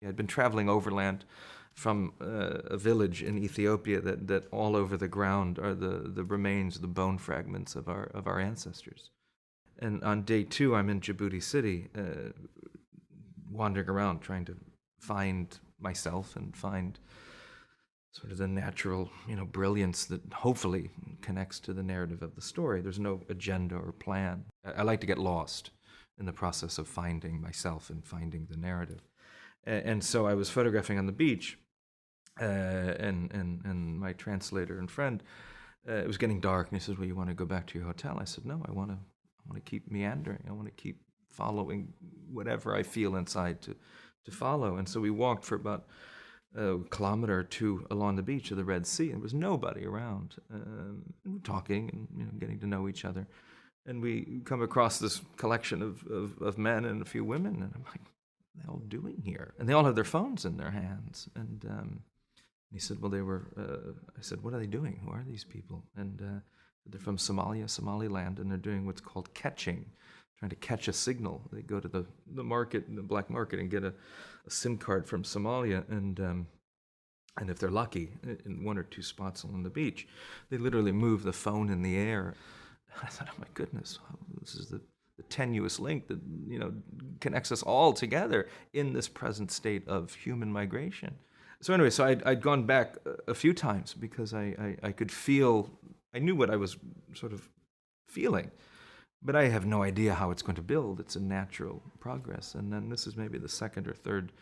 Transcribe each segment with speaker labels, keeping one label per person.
Speaker 1: I'd been traveling overland from a village in Ethiopia that all over the ground are the remains, the bone fragments of our ancestors. And on day two, I'm in Djibouti City, wandering around trying to find myself and find sort of the natural, brilliance that hopefully connects to the narrative of the story. There's no agenda or plan. I like to get lost in the process of finding myself and finding the narrative. And so I was photographing on the beach, and my translator and friend, it was getting dark, and he says, "Well, you want to go back to your hotel?" I said, "No, I want to keep meandering. I want to keep following whatever I feel inside to follow." And so we walked for about a kilometer or two along the beach of the Red Sea, and there was nobody around. And we're talking and getting to know each other. And we come across this collection of men and a few women, and I'm like, "What are they all doing here?" And they all have their phones in their hands. And he said, "Well, they were," I said, "What are they doing? Who are these people?" And they're from Somalia, Somaliland, and they're doing what's called catching, trying to catch a signal. They go to the market, the black market, and get a SIM card from Somalia, and if they're lucky, in one or two spots along the beach, they literally move the phone in the air. I thought, "Oh my goodness, this is the tenuous link that connects us all together in this present state of human migration." So anyway, so I'd gone back a few times because I could feel, I knew what I was sort of feeling, but I have no idea how it's going to build. It's a natural progress. And then this is maybe the second or third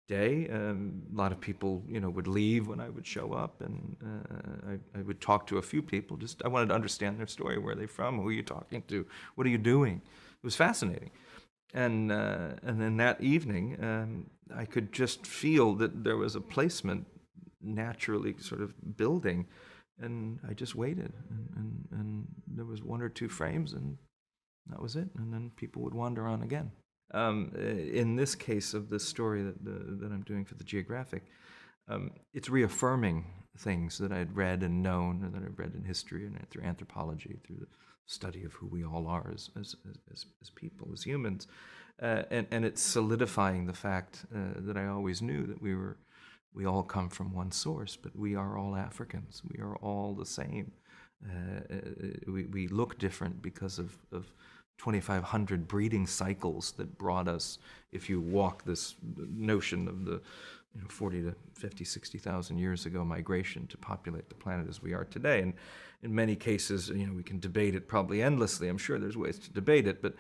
Speaker 1: day. A lot of people, would leave when I would show up, and I would talk to a few people. I wanted to understand their story. Where are they from? Who are you talking to? What are you doing? It was fascinating. And then that evening, I could just feel that there was a placement naturally sort of building, and I just waited, and there was one or two frames, and that was it. And then people would wander on again. In this case of this story that I'm doing for the Geographic, it's reaffirming things that I'd read and known, or that I've read in history and through anthropology, through the study of who we all are as people, as humans, and it's solidifying the fact that I always knew that we all come from one source, but we are all Africans. We are all the same. We look different because of 2,500 breeding cycles that brought us, if you walk this notion of the 40 to 50, 60,000 years ago migration to populate the planet as we are today. And in many cases, we can debate it probably endlessly. I'm sure there's ways to debate it, but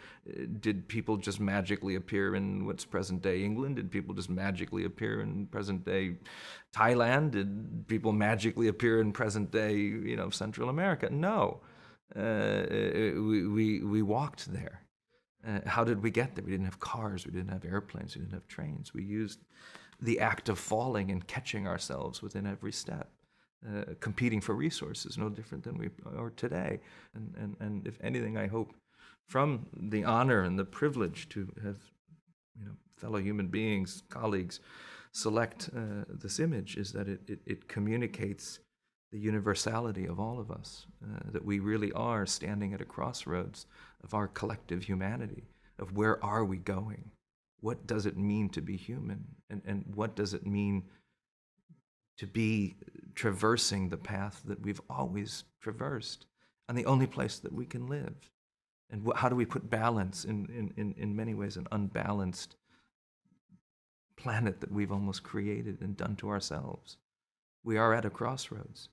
Speaker 1: did people just magically appear in what's present-day England? Did people just magically appear in present-day Thailand? Did people magically appear in present-day, Central America? No. We walked there. How did we get there? We didn't have cars, we didn't have airplanes, we didn't have trains. We used the act of falling and catching ourselves within every step, competing for resources, no different than we are today. And if anything, I hope from the honor and the privilege to have fellow human beings, colleagues, select this image, is that it communicates the universality of all of us, that we really are standing at a crossroads of our collective humanity, of where are we going? What does it mean to be human? And what does it mean to be traversing the path that we've always traversed, and the only place that we can live? And how do we put balance in many ways, an unbalanced planet that we've almost created and done to ourselves? We are at a crossroads.